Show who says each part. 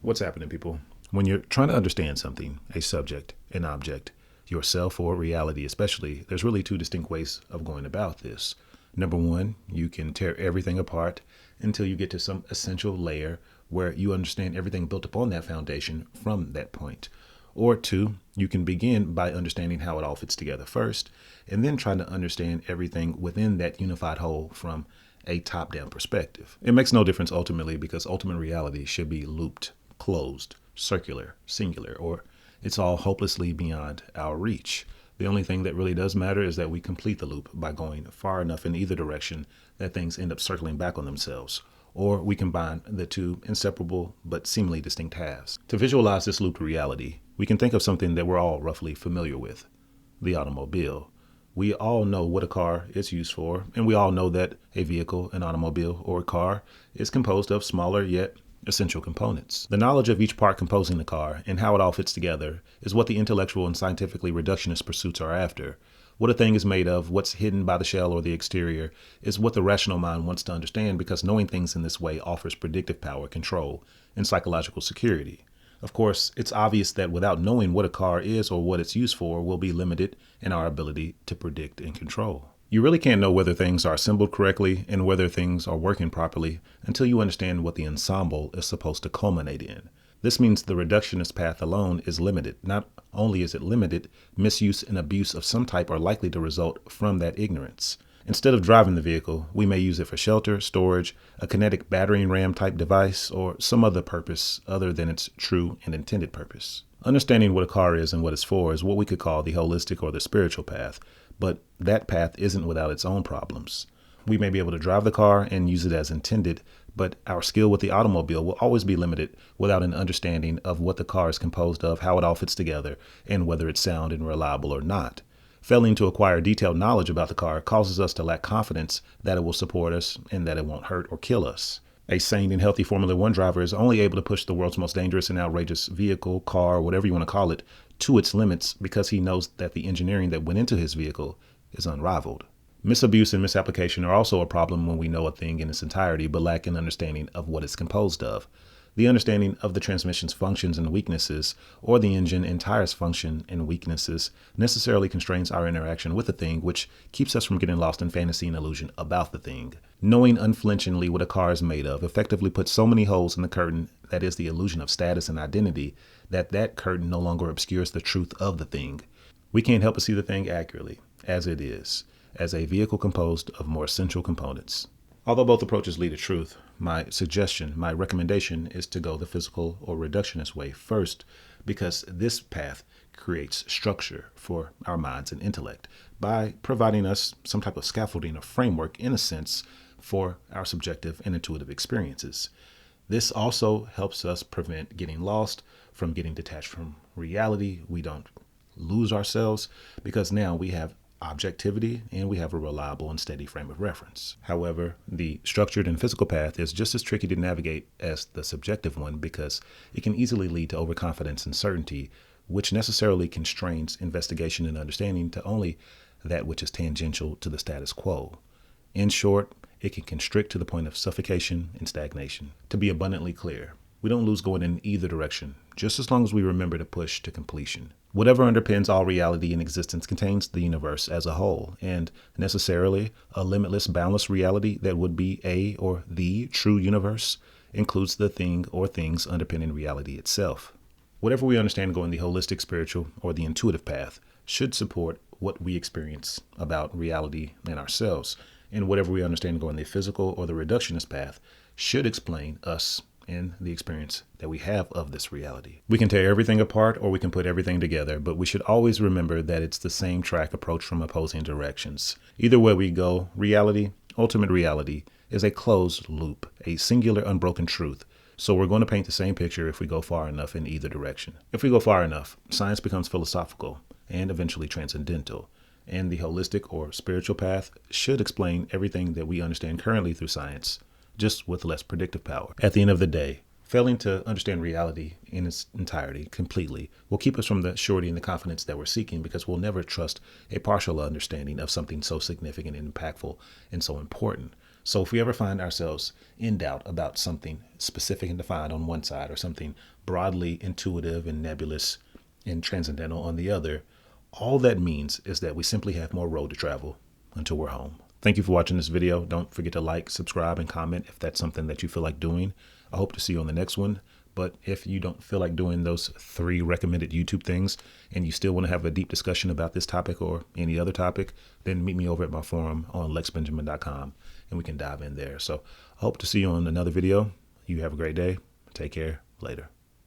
Speaker 1: What's happening, people? When you're trying to understand something, a subject, an object, yourself, or reality especially, there's really two distinct ways of going about this. Number one, you can tear everything apart until you get to some essential layer where you understand everything built upon that foundation from that point. Or two, you can begin by understanding how it all fits together first, and then trying to understand everything within that unified whole from a top-down perspective. It makes no difference ultimately, because ultimate reality should be looped, closed, circular, singular, or it's all hopelessly beyond our reach. The only thing that really does matter is that we complete the loop by going far enough in either direction that things end up circling back on themselves, or we combine the two inseparable but seemingly distinct halves. To visualize this looped reality, we can think of something that we're all roughly familiar with: the automobile. We all know what a car is used for, and we all know that a vehicle, an automobile, or a car is composed of smaller yet essential components. The knowledge of each part composing the car and how it all fits together is what the intellectual and scientifically reductionist pursuits are after. What a thing is made of, what's hidden by the shell or the exterior, is what the rational mind wants to understand, because knowing things in this way offers predictive power, control, and psychological security. Of course, it's obvious that without knowing what a car is or what it's used for, we'll be limited in our ability to predict and control. You really can't know whether things are assembled correctly and whether things are working properly until you understand what the ensemble is supposed to culminate in. This means the reductionist path alone is limited. Not only is it limited, misuse and abuse of some type are likely to result from that ignorance. Instead of driving the vehicle, we may use it for shelter, storage, a kinetic battering ram type device, or some other purpose other than its true and intended purpose. Understanding what a car is and what it's for is what we could call the holistic or the spiritual path, but that path isn't without its own problems. We may be able to drive the car and use it as intended, but our skill with the automobile will always be limited without an understanding of what the car is composed of, how it all fits together, and whether it's sound and reliable or not. Failing to acquire detailed knowledge about the car causes us to lack confidence that it will support us and that it won't hurt or kill us. A sane and healthy Formula One driver is only able to push the world's most dangerous and outrageous vehicle, car, whatever you want to call it, to its limits because he knows that the engineering that went into his vehicle is unrivaled. Misabuse and misapplication are also a problem when we know a thing in its entirety but lack an understanding of what it's composed of. The understanding of the transmission's functions and weaknesses, or the engine and tires' function and weaknesses, necessarily constrains our interaction with the thing, which keeps us from getting lost in fantasy and illusion about the thing. Knowing unflinchingly what a car is made of effectively puts so many holes in the curtain that is the illusion of status and identity that curtain no longer obscures the truth of the thing. We can't help but see the thing accurately, as it is, as a vehicle composed of more essential components. Although both approaches lead to truth, my suggestion, my recommendation is to go the physical or reductionist way first, because this path creates structure for our minds and intellect by providing us some type of scaffolding or framework, in a sense, for our subjective and intuitive experiences. This also helps us prevent getting lost, from getting detached from reality. We don't lose ourselves because now we have objectivity and we have a reliable and steady frame of reference. However, the structured and physical path is just as tricky to navigate as the subjective one, because it can easily lead to overconfidence and certainty, which necessarily constrains investigation and understanding to only that which is tangential to the status quo. In short, it can constrict to the point of suffocation and stagnation. To be abundantly clear, we don't lose going in either direction, just as long as we remember to push to completion. Whatever underpins all reality in existence contains the universe as a whole, and necessarily a limitless, boundless reality that would be a or the true universe includes the thing or things underpinning reality itself. Whatever we understand going the holistic, spiritual, or the intuitive path should support what we experience about reality and ourselves, and whatever we understand going the physical or the reductionist path should explain us and the experience that we have of this reality. We can tear everything apart or we can put everything together, but we should always remember that it's the same track approach from opposing directions. Either way we go, reality, ultimate reality, is a closed loop, a singular unbroken truth. So we're going to paint the same picture if we go far enough in either direction. If we go far enough, science becomes philosophical and eventually transcendental. And the holistic or spiritual path should explain everything that we understand currently through science, just with less predictive power. At the end of the day, failing to understand reality in its entirety completely will keep us from the surety and the confidence that we're seeking, because we'll never trust a partial understanding of something so significant and impactful and so important. So if we ever find ourselves in doubt about something specific and defined on one side or something broadly intuitive and nebulous and transcendental on the other, all that means is that we simply have more road to travel until we're home. Thank you for watching this video. Don't forget to like, subscribe, and comment if that's something that you feel like doing. I hope to see you on the next one. But if you don't feel like doing those 3 recommended YouTube things and you still want to have a deep discussion about this topic or any other topic, then meet me over at my forum on lexbenjamin.com and we can dive in there. So I hope to see you on another video. You have a great day. Take care. Later.